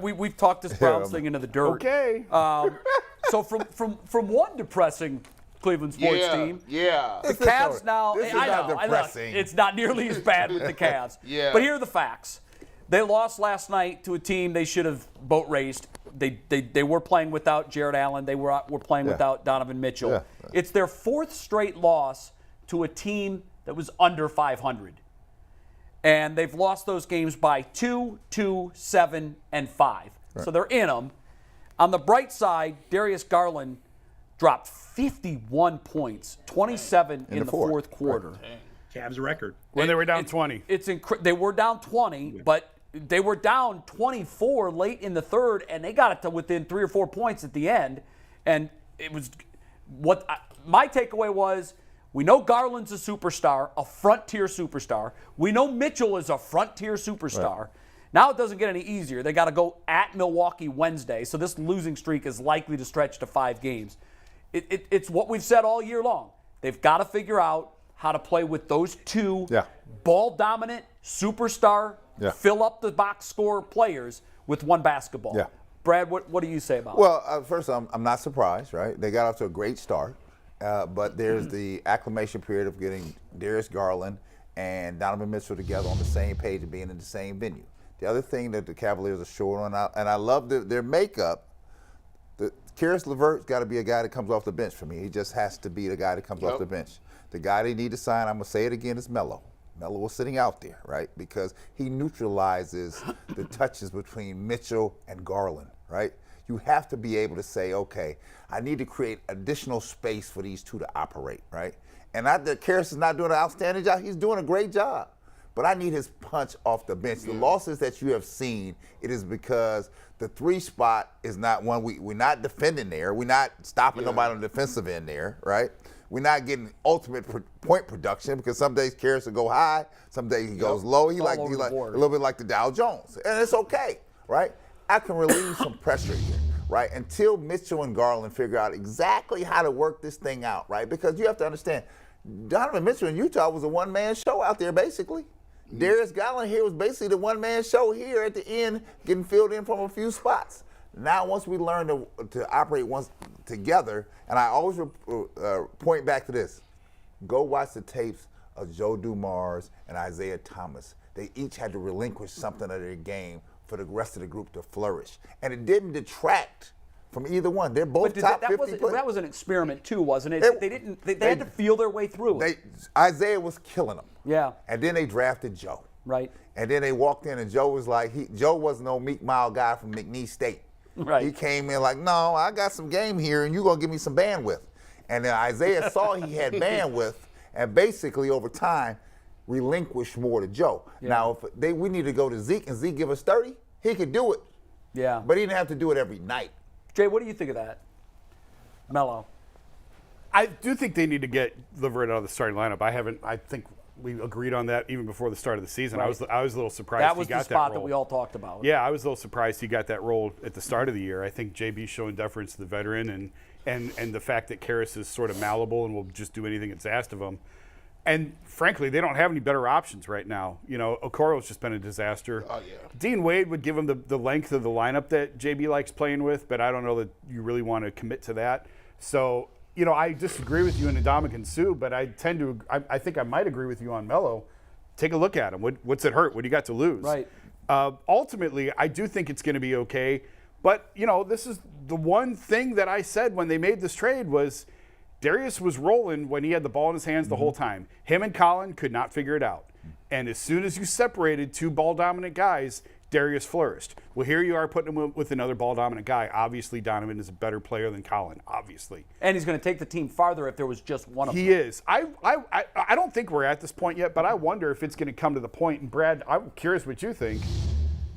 We've talked this Browns thing into the dirt. Okay. So from one depressing Cleveland sports team, the Cavs now. This is I not know depressing. it's not nearly as bad with the Cavs. But here are the facts. They lost last night to a team they should have boat raced. They were playing without Jared Allen. They were playing without Donovan Mitchell. Yeah. It's their fourth straight loss to a team that was under 500. And they've lost those games by 2, 2, 7, and 5. Right. So they're in them. On the bright side, Darius Garland dropped 51 points, 27 in the fourth quarter. Right. Cavs record. When they were down 20. They were down 20, but they were down 24 late in the third, and they got it to within 3 or 4 points at the end. And it was my takeaway was, we know Garland's a superstar, a front-tier superstar. We know Mitchell is a front-tier superstar. Right. Now it doesn't get any easier. They got to go at Milwaukee Wednesday, so this losing streak is likely to stretch to 5 games. It's what we've said all year long. They've got to figure out how to play with those two ball-dominant, superstar, fill-up-the-box score players with one basketball. Yeah. Brad, what do you say about it? Well, first, I'm not surprised, right? They got off to a great start. But there's the acclimation period of getting Darius Garland and Donovan Mitchell together on the same page and being in the same venue. The other thing that the Cavaliers are short on, and I love their makeup, Karis LeVert's got to be a guy that comes off the bench for me. He just has to be the guy that comes off the bench. The guy they need to sign, I'm going to say it again, is Melo. Melo was sitting out there, right? Because he neutralizes the touches between Mitchell and Garland, right? You have to be able to say, okay, I need to create additional space for these two to operate, right? And Karis is not doing an outstanding job. He's doing a great job. But I need his punch off the bench. The losses that you have seen, it is because the 3 spot is not one. We're not defending there. We're not stopping nobody on the defensive end there, right? We're not getting ultimate point production because some days Karis will go high, some days he goes low. He like a little bit like the Dow Jones. And it's okay, right? I can relieve some pressure here, right? Until Mitchell and Garland figure out exactly how to work this thing out, right? Because you have to understand, Donovan Mitchell in Utah was a one-man show out there, basically. Darius Garland here was basically the one-man show here at the end, getting filled in from a few spots. Now, once we learn to operate together, and I always point back to this, go watch the tapes of Joe Dumars and Isaiah Thomas. They each had to relinquish something of their game for the rest of the group to flourish. And it didn't detract from either one. They're both top 50 players. That was an experiment too, wasn't it? They had to feel their way through it. Isaiah was killing them. Yeah. And then they drafted Joe. Right. And then they walked in and Joe was like, Joe wasn't no Meek Mile guy from McNeese State. Right. He came in like, no, I got some game here and you're going to give me some bandwidth. And then Isaiah saw he had bandwidth and basically over time relinquished more to Joe. Yeah. Now, if we need to go to Zeke and Zeke give us 30, he could do it. Yeah. But he didn't have to do it every night. Jay, what do you think of that? Melo. I do think they need to get LeVert out of the starting lineup. I think we agreed on that even before the start of the season. Right. I was a little surprised that was he got the spot that that we all talked about. Yeah, I was a little surprised he got that role at the start of the year. I think JB's showing deference to the veteran and the fact that Karis is sort of malleable and will just do anything that's asked of him. And frankly, they don't have any better options right now. You know, Okoro's just been a disaster. Oh, yeah. Dean Wade would give him the length of the lineup that JB likes playing with, but I don't know that you really want to commit to that. So, you know, I disagree with you in Ndamukong Suh, but I think I might agree with you on Melo. Take a look at him. What's it hurt? What do you got to lose? Right. Ultimately, I do think it's going to be okay. But, you know, this is the one thing that I said when they made this trade was Darius was rolling when he had the ball in his hands the whole time. Him and Colin could not figure it out. And as soon as you separated 2 ball-dominant guys, Darius flourished. Well, here you are putting him with another ball-dominant guy. Obviously, Donovan is a better player than Colin, obviously. And he's going to take the team farther if there was just one of them. He is. I don't think we're at this point yet, but I wonder if it's going to come to the point, and Brad, I'm curious what you think,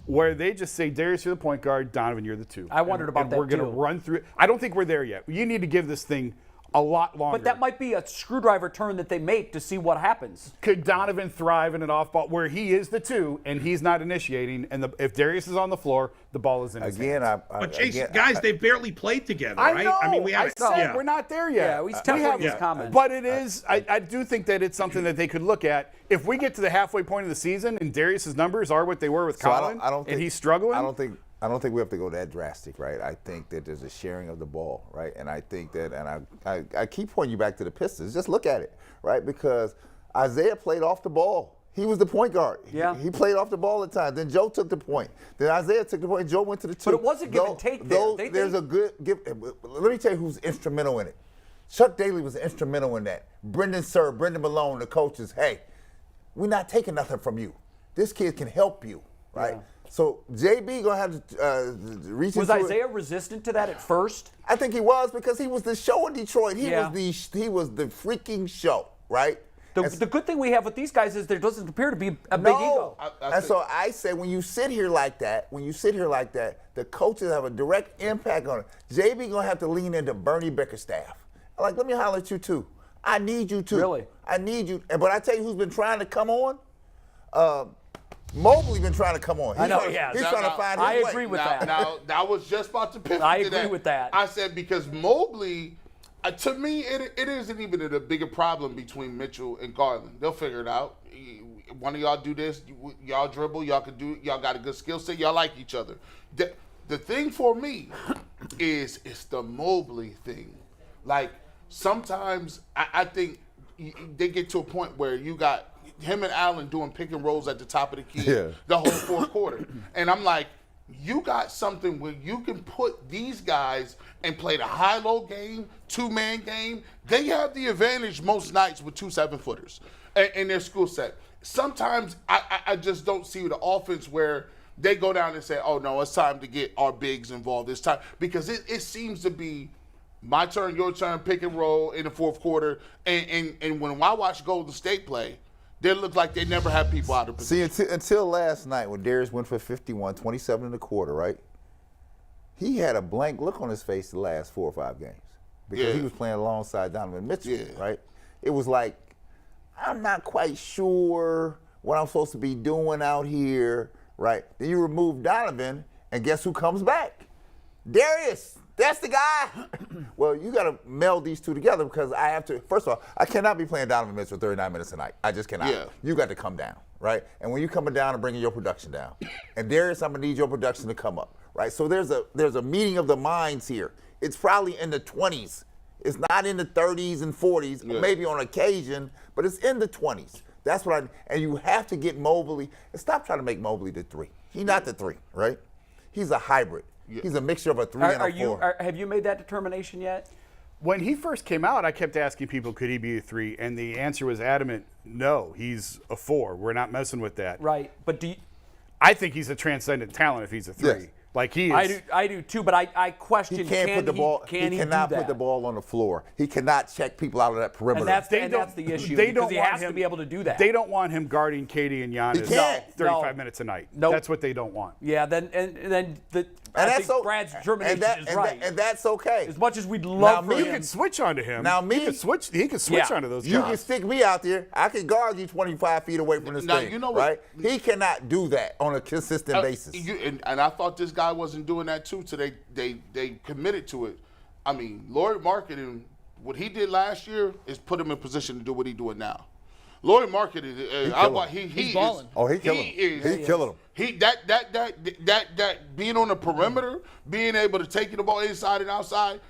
where they just say, Darius, you're the point guard, Donovan, you're the 2. I wondered about that, we're going to run through it. I don't think we're there yet. You need to give this thing a lot longer. But that might be a screwdriver turn that they make to see what happens. Could Donovan thrive in an off ball where he is the 2 and he's not initiating, and if Darius is on the floor, the ball is in his hands? But Chase, guys, they barely played together, right? I know. I mean, we haven't. We're not there yet. Yeah, he's tempering his comments. But it is. I do think that it's something that they could look at. If we get to the halfway point of the season and Darius's numbers are what they were with Colin, and he's struggling, I don't think I don't think we have to go that drastic, right? I think that there's a sharing of the ball, right? And I think that, and I keep pointing you back to the Pistons. Just look at it, right? Because Isaiah played off the ball. He was the point guard. Yeah. He played off the ball at times. Then Joe took the point. Then Isaiah took the point. Joe went to the two. But it wasn't give and take there. There's a good give. Let me tell you who's instrumental in it. Chuck Daly was instrumental in that. Brendan Malone, the coaches, hey, we're not taking nothing from you. This kid can help you, right? Yeah. So JB gonna have to reach. Was Isaiah resistant to that at first? I think he was because he was the show in Detroit. He was the freaking show, right? The good thing we have with these guys is there doesn't appear to be a big ego. And so I say when you sit here like that, the coaches have a direct impact on it. JB gonna have to lean into Bernie Bickerstaff. Like, let me holler at you too. I need you too. Really? I need you. But I tell you who's been trying to come on? Mobley been trying to come on. He's trying to find his way. I agree with that. Now, I was just about to pivot to that. I agree with that. I said because Mobley, to me, it isn't even a bigger problem between Mitchell and Garland. They'll figure it out. One of y'all do this, y'all dribble, y'all got a good skill set, y'all like each other. The thing for me is it's the Mobley thing. Like, sometimes I think they get to a point where you got him and Allen doing pick and rolls at the top of the key the whole fourth quarter. And I'm like, you got something where you can put these guys and play the high-low game, two-man game. They have the advantage most nights with 2 7-footers in their skill set. Sometimes I just don't see the offense where they go down and say, oh, no, it's time to get our bigs involved. It's time. Because it seems to be my turn, your turn, pick and roll in the fourth quarter. And when I watch Golden State play, they look like they never had people out of position. See, until last night when Darius went for 51, 27 in the quarter, right? He had a blank look on his face the last 4 or 5 games because he was playing alongside Donovan Mitchell, right? It was like, I'm not quite sure what I'm supposed to be doing out here, right? Then you remove Donovan, and guess who comes back? Darius. That's the guy. Well, you got to meld these two together because I have to. First of all, I cannot be playing Donovan Mitchell 39 minutes a night. I just cannot. Yeah. You got to come down, right? And when you coming down and bringing your production down, and Darius, I'm gonna need your production to come up, right? So there's a meeting of the minds here. It's probably in the 20s. It's not in the 30s and 40s, maybe on occasion, but it's in the 20s. That's what and you have to get Mobley. And stop trying to make Mobley the 3. He's not the 3, right? He's a hybrid. He's a mixture of a 3 and a 4. Have you made that determination yet? When he first came out, I kept asking people, could he be a 3? And the answer was adamant, no, he's a 4. We're not messing with that. Right. But I think he's a transcendent talent if he's a 3. Yes. Like he is. I do too, but I question he cannot put the ball on the floor. He cannot check people out of that perimeter. And that's the issue. Because he has to be able to do that. They don't want him guarding Katie and Giannis 35 minutes a night. Nope. That's what they don't want. Yeah, I think Brad's determination is right. And that's okay. As much as we'd love for him. You can switch onto him. He can switch onto those guys. You can stick me out there. I can guard you 25 feet away from this thing. You know what? Right? He cannot do that on a consistent basis. And I thought this guy wasn't doing that too, so they committed to it. I mean, Lauri Markkanen, what he did last year is put him in position to do what he's doing now. Lauri Markkanen, he's balling. He killing him. That being on the perimeter, being able to take the ball inside and outside,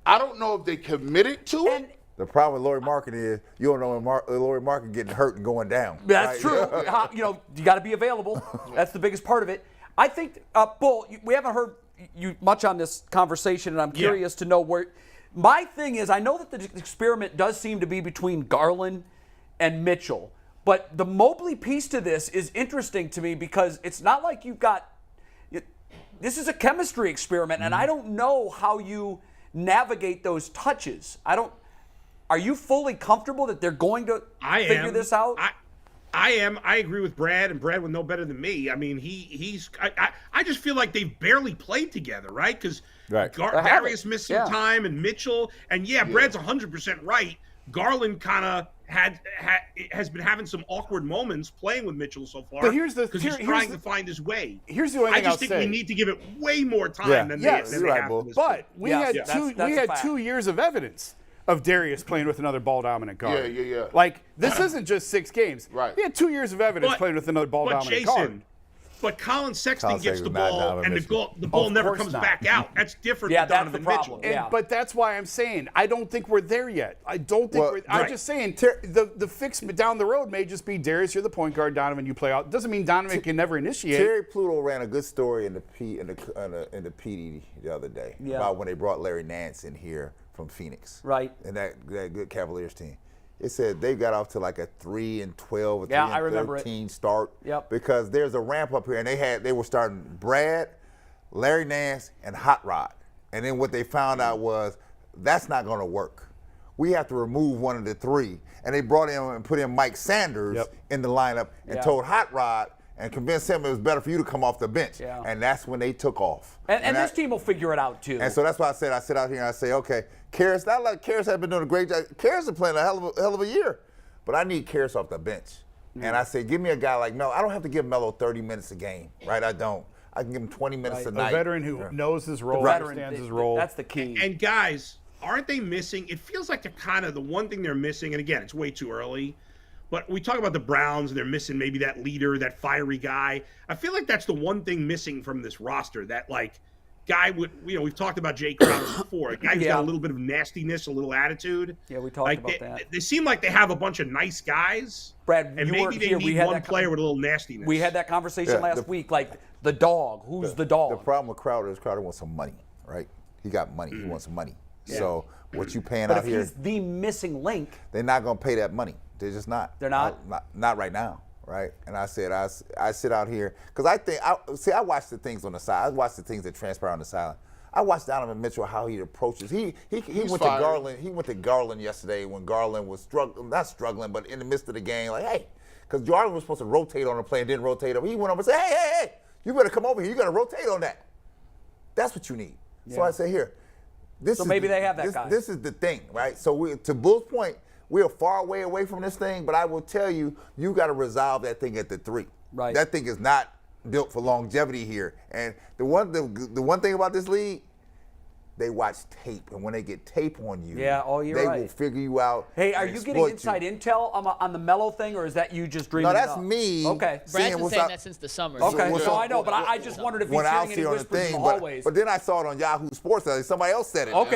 I don't know if they committed to it. The problem with Lauri Markkanen is you don't know when Lauri Markkanen getting hurt and going down. That's true. You got to be available. That's the biggest part of it. I think, Bull, we haven't heard you much on this conversation, and I'm curious to know where. My thing is, I know that the experiment does seem to be between Garland and Mitchell, but the Mobley piece to this is interesting to me because it's not like you've got. This is a chemistry experiment, and I don't know how you navigate those touches. Are you fully comfortable that they're going to figure this out? I am. I agree with Brad, and Brad would know better than me. I mean, I just feel like they've barely played together, right? Because Darius missed some time, and Mitchell, and Brad's 100% right. Garland kind of has been having some awkward moments playing with Mitchell so far. But he's trying to find his way. Here's the only thing I just think we need to give it way more time than they have. But we had 2 years of evidence of Darius playing with another ball-dominant guard. Yeah. Like, this isn't just 6 games. Right. We had 2 years of evidence playing with another ball-dominant guard. But Colin Sexton gets the not ball, Donovan and Mitchell. the ball never course comes not. back out. That's different Yeah, than that's the Donovan problem. Mitchell. Yeah. But that's why I'm saying I don't think we're there yet. I don't think Well, I'm right. just saying the fix down the road may just be Darius, you're the point guard, Donovan, you play out. Doesn't mean Donovan can never initiate. Terry Pluto ran a good story in the PD the other day about when they brought Larry Nance in here from Phoenix. Right. And that good Cavaliers team. It said they got off to like a 3-12 or 3-13 start. Yep. Because there's a ramp up here, and they were starting Brad, Larry Nance, and Hot Rod. And then what they found out was that's not going to work. We have to remove one of the three. And they brought in and put in Mike Sanders in the lineup and told Hot Rod and convinced him it was better for you to come off the bench. Yeah. And that's when they took off. And this team will figure it out too. And so that's why I sit out here and I say, okay, Karras, not like Karras has been doing a great job. Karras is playing a hell of a year. But I need Karras off the bench. And I say, give me a guy like Melo. I don't have to give Melo 30 minutes a game, right? I don't. I can give him 20 minutes a night. A veteran who knows his role, Veteran, understands his role. That's the key. And guys, aren't they missing? It feels like they're kind of the one thing they're missing. And again, it's way too early. But we talk about the Browns, and they're missing maybe that leader, that fiery guy. I feel like that's the one thing missing from this roster. That guy would, we've talked about Jay Crowder before. A guy who's got a little bit of nastiness, a little attitude. Yeah, we talked about that. They seem like they have a bunch of nice guys. Brad, and you maybe weren't they here. need We had one player with a little nastiness. We had that conversation last week. Like the dog. Who's the The dog? problem with Crowder is Crowder wants some money, right? He got money. He wants some money. Yeah. So what you paying But out if here, he's the missing link, they're not going to pay that money. They're just not. They're not? Not right now, right? And I said, I sit out here because I watch the things on the side. I watch the things that transpire on the sideline. I watched Donovan Mitchell, how he approaches. He went to Garland. He went to Garland yesterday when Garland was not struggling, but in the midst of the game, like, hey, because Garland was supposed to rotate on the play and didn't rotate over. He went over and said, hey, you better come over here. You got to rotate on that. That's what you need. So I say, here. So maybe they have that guy. This is the thing, right? So to Bull's point, we are far away from this thing, but I will tell you, you got to resolve that thing at the 3. Right. That thing is not built for longevity here. And the one thing about this league, they watch tape, and when they get tape on you, you're they right. will figure you out. Hey, are and you getting exploit inside you. intel on the Melo thing, or is that you just dreaming? No, it that's up? me. Okay. seeing Brad's been what's saying up- that since the summer. Okay, what's so up- I know, but I just wondered if he's when I hearing see any on the whispers in thing, the hallways. but then I saw it on Yahoo Sports. Somebody else said it. Okay.